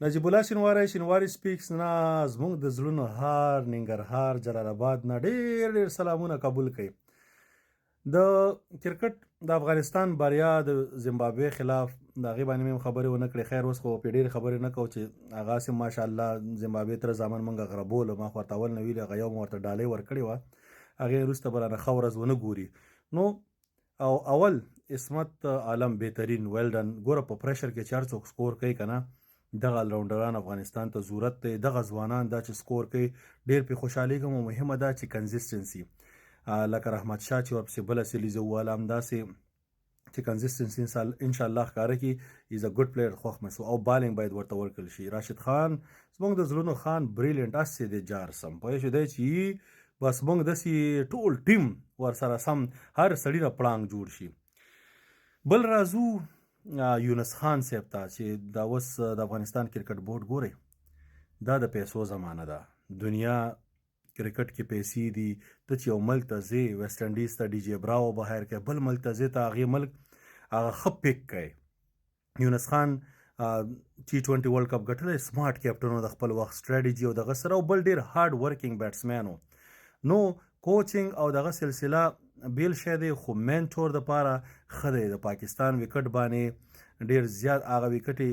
نجیب الله شینواری سپیکس نه زموږ د زړونو هار ننګرهار جلال آباد نه ډېر ډېر سلامونه قبول کړئ. د کرکټ د افغانستان بریا د زیمبابوې خلاف د هغې باندې مې خبرې ونه کړې. خیر اوس خو په ډېرې خبرې نه کوو چې هغسې ماشاءالله زیمبابوې تر زامن موږ غربولو. ما خو ورته اول نه ویلي، هغه یو مو ورته ډالۍ ورکړې وه، هغې وروسته به رانه ښه ورځ ونه ګوري. نو او اول عصمت عالم بهترین ویلډن ګوره په پریشر کې چې هر څوک سکور کوي که نه، دغه الراونډران افغانستان ته ضرورت دی. دغه ځوانان دا چې سکور کوي ډېر پرې خوشحالېږم، او مهمه ده چې کنزسټنسي لکه رحمت شاه چې ورپسې بله سیلیزه وواله، همداسې چې کنزسټنسي انشاءالله ښکاره کړي. از ا ګډ پلیئر، خوښ مې شو. او بالینګ باید ورته ورکړل شي. راشد خان زموږ د زړونو خان بریلینټ هسې دی جارسم پوه شو دی چې بس موږ داسې ټول ټیم ورسره سم هر سړي نه پړانګ جوړ شي. بل راځو یونس خان صاحب ته چې دا اوس د افغانستان کرکټ بورډ ګورئ، دا د پیسو زمانه ده. دنیا کرکټ کې پیسې دي. ته چې یو ملک ته ځې، ویسټ انډیز ته ډي جی براو به هایر کوي، بل ملک ته ځې ته هغې ملک هغه ښه پیک کوي. یونس خان T20 ورلډ کپ ګټلی، سمارټ کیپټن و، د خپل وخت سټراټیجي او دغه سره، او بل ډېر هارډ ورکینګ بیټسمین و. نو کوچینګ او دغه سلسله بیل شی دی، خو مینټور دپاره ښه دی. د پاکستان وکټ باندې ډېر زیات هغه وکټې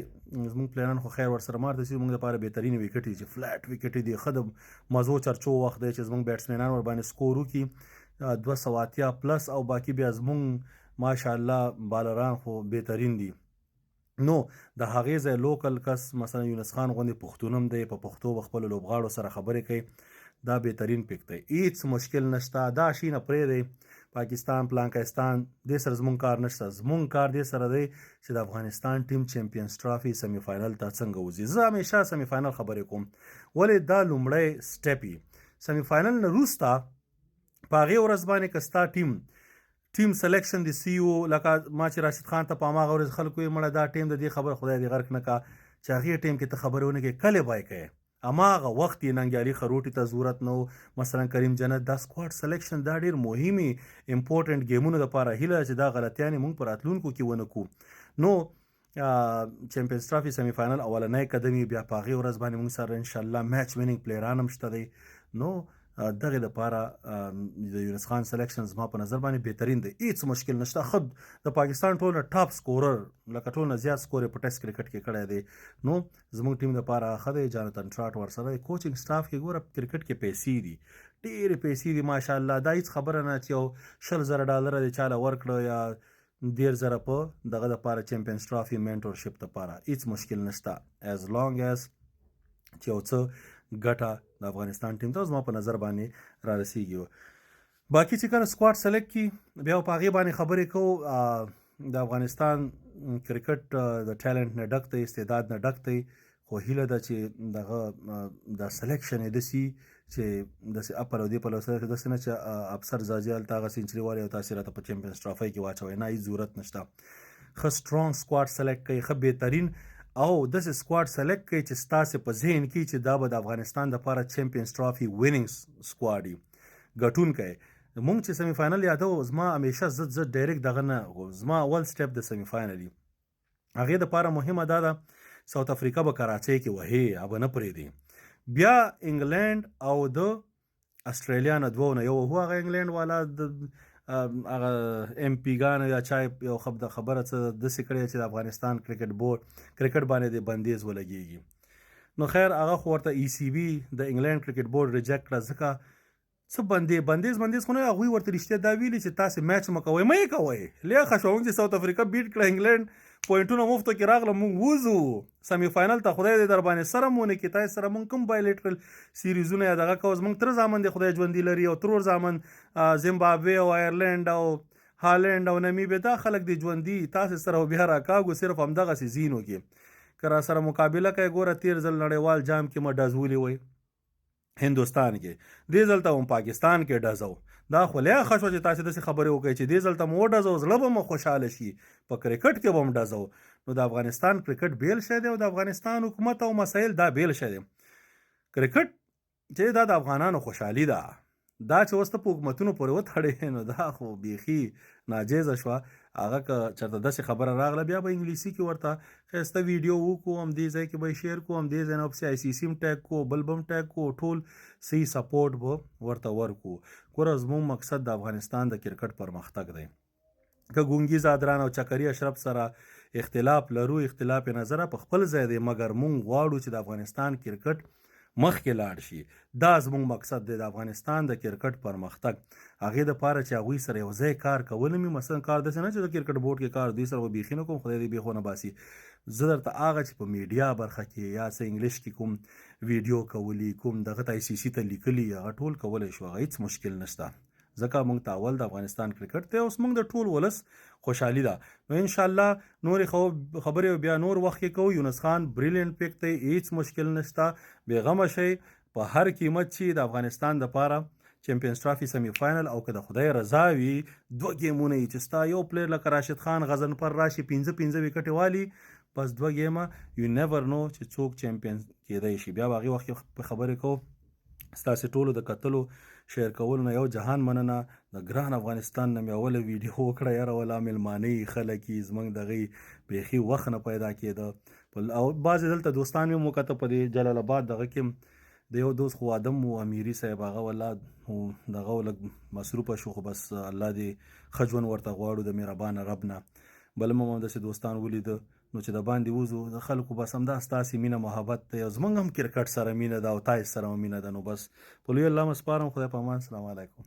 زموږ پلیران خو خیر ورسره مار ته سي، زموږ دپاره بهترین وکټې چې فلیټ وکټې دي، ښه د مزو چرچو وخت دی چې زموږ بیټسمینان ورباندې سکور وکړي 280 پلس، او باقي بیا زموږ ماشاءالله بالران خو بهترین دي. نو د هغې ځای لوکل کس مثلا یونس خان غوندې پښتون هم دی، په پښتو به خپلو لوبغاړو سره خبرې کوي، دا بهترین پیک دی. هیڅ مشکل نشته. دا شي نه پرېږدئ پاکستان پلانکستان دې سره زموږ کار نشته. زموږ کار دې سره دی چې د افغانستان ټیم چمپینز ټرافي سیمی فاینل ته څنګه وځي. زه همیشه سیمی فاینل خبرې کوم، ولې دا لومړی سټپ وي. سیمی فاینل نه وروسته په هغې ورځ باندې که ستا ټیم سلیکشن د سی او لکه ما چې راشد خان ته په هماغه ورځ خلکو ویې مړه دا ټیم د دې خبره خدای دې غرق نه کا چې هغې ټیم کې ته خبرې ونه کړې، کلې به یې کوې. هماغه وخت یې ننګیالي خروټي ته ضرورت نه و، مثلا کریم جنت. دا سکواډ سلیکشن دا ډېر مهمې امپورټنټ گیمونو دپاره هیله ده چې دا غلطیانې موږ په راتلونکو کې ونه کړو. نو چمپینز ټرافي سیمی فاینل اولنی قدم یې، بیا په هغې ورځ باندې موږ سره انشاءالله میچ وینینګ پلیران هم شته دی. نو دغې دپاره د یونس خان سلیکشن زما په نظر باندې بهترین دی، هېڅ مشکل نشته. ښه د پاکستان ټول نه ټاپ سکورر، لکه ټول نه زیات سکور یې په ټیسټ کرکټ کې کړی دی. نو زموږ ټیم دپاره ښه دی. جانتن ټراټ ورسره دی. کوچینګ سټاف کې ګوره کرکټ کې پیسې دي، ډېرې پیسې دي ماشاءالله. دا هېڅ خبره نه چې یو 100,000 دې چاله ورکړه یا 10,000 په دغه دپاره چمپینز ټرافي مینټورشپ دپاره، هېڅ مشکل نشته. ایز لانګ ایز چې یو څه ګټه د افغانستان ټیم ته زما په نظر باندې را رسیږي. باقي چې کله سکواډ سلیکټ کړي بیا په هغې باندې خبرې کوو. د افغانستان کرکټ د ټیلنټ نه ډک دی، استعداد نه ډک دی، خو هیله ده چې دغه د سلیکشن یې داسې چې داسې اپل او دې پلو سره داسې نه چې افسر زاجي هلته هغه سینچري والي او تاسې راته په چمپینز ټرافۍ کې واچوئ، نه هېڅ ضرورت نشته. ښه سټرانګ سکواډ سلیکټ کړئ، ښه بهترین او داسې سکواډ سلیکټ کړئ چې ستاسې په ذهن کې چې دا به د افغانستان دپاره چمپینز ټرافي وینینګ سکواډ وي، ګټونکی. مونږ چې سیمی فاینل یادوو، زما همیشه زه ډایرکټ دغه نه، زما اول سټپ د سیمی فاینل وي. هغې دپاره مهمه دا ده ساوت افریقا به کراچۍ کې وهې، هغه نه پرېږدي. بیا انګلینډ او د اسټرالیا نه دوو نه یو هو، هغه انګلینډ والا د هغه ایم پی ګانو یا چا یو خبره څه داسې کړې چې د افغانستان کرکټ بورډ کرکټ باندې د بندیز ولګېږي. نو خیر هغه خو ورته ای سی بي د انګلینډ کرکټ بورډ ریجیکټ کړه، ځکه څه بندیز خو نه، هغوی ورته رښتیا دا ویلي چې تاسې میچ مه کوئ، مه یې کوئ. لیخه شوه موږ چې ساوت افریقا بیټ کړه انګلینډ، پوینټونه مفتو کې راغله، موږ وځو سیمی فاینل ته. خدای دې در باندې سره مونه کړي، تاسې سره موږ کوم بایلیټرل سیریزونه یا دغه کوو، زموږ تره زامن دې خدای ژوندي لري، او ترور زامن زیمبابوې او آیرلینډ او هالینډ او نمیبیا، دا خلک دې ژوندي، تاسې سره بیا راکاږو صرف همدغسې ځینو کې. که را سره مقابله کوي ګوره تېر ځل نړیوال جام کې مه ډزولي وئ هندوستان کې، دې ځل ته هم پاکستان کې ډزو. دا خو لیاخه شوه چې تاسې داسې خبرې وکړئ چې دې ځل ته مو وډزو، زړه به مو خوشحاله شي، په کرکټ کې به هم ډزو. نو د افغانستان کرکټ بیل شی دی او د افغانستان حکومت او مسایل دا بیل شی دی. کرکټ چې دا د افغانانو خوشحالي ده، دا چې اوس ته په حکومتونو پورې وتړې نو دا خو بیخي ناجیزه شوه. هغه که چېرته داسې خبره راغله بیا به انګلیسي کې ورته ښایسته ویډیو وکړو، همدې ځای کې به یې شیر کړو، همدې ځای نه ورپسې ICC هم ټیګ کړو، بل به هم ټیګ کړو، ټول صحیح سپورټ به ورته ورکړو. ګوره زموږ مقصد د افغانستان د کرکټ پرمختګ دی. که ګونګي زادران او چکري اشرف سره اختلاف لرو، اختلاف نظره په خپل ځای دی، مګر مونږ غواړو چې د افغانستان کرکټ مخکې لاړ شي. دا زموږ مقصد دی، د افغانستان د کرکټ پرمختګ. هغې دپاره چې هغوی سره یو ځای کار کولی مې، مثلا کار داسې نه چې د کرکټ بورډ کې کار دوی سره به بیخي نه کوم، خدای دې بیخ ونه باسي. زه درته هغه چې په میډیا برخه کې یا څه انګلیش کې کوم ویډیو کولی، کوم دغه ته ICC ته لیکلي، هغه ټول کولی شو، هغه هېڅ مشکل نشته. ځکه موږ ته اول د افغانستان کرکټ دی، اوس موږ د ټول ولس خوشحالي ده. نو انشاءالله نورې خبرې بیا نور وخت کې کوو. یونس خان بریلینټ پیک دی، هېڅ مشکل نشته، بېغمه شئ. په هر قیمت چې د افغانستان دپاره چمپیونز ټرافي سیمی فاینل، او که د خدای رضا وي 2 ګیمونه یي چې ستا یو پلیر لکه راشد خان غضنفر راشي 5 وکټې والي، بس 2 ګیمه یو نیور نو چې څوک چمپیون کېدی شي. بیا به هغې وخت کې په خبرې کوو. ستاسې ټولو د کتلو شیر کولو نه یو جهان مننه. د ګران افغانستان نه مې اوله ویډیو وکړه، یاره ولا مېلمانه یي، خلک یي، زموږ دغې بیخي وخت نه پیدا کېده. او بعضې دلته دوستان مې وکته په دې جلال آباد دغه کې د یو دوست خو واده م و، امیري صاحب، هغه والله دغه لږ مصروفه شو، خو بس الله دې ښه ژوند ورته غواړو د مهربانه رب نه. بل هم همداسې دوستان ولیده، نو چې د باندې وځو د خلکو بس همدا ستاسې مینه محبت دی، او زموږ هم کرکټ سره مینه ده او تاسې سره هم مینه ده. نو بس په لوی الله مو سپارم. خدای په امان. السلام علیکم.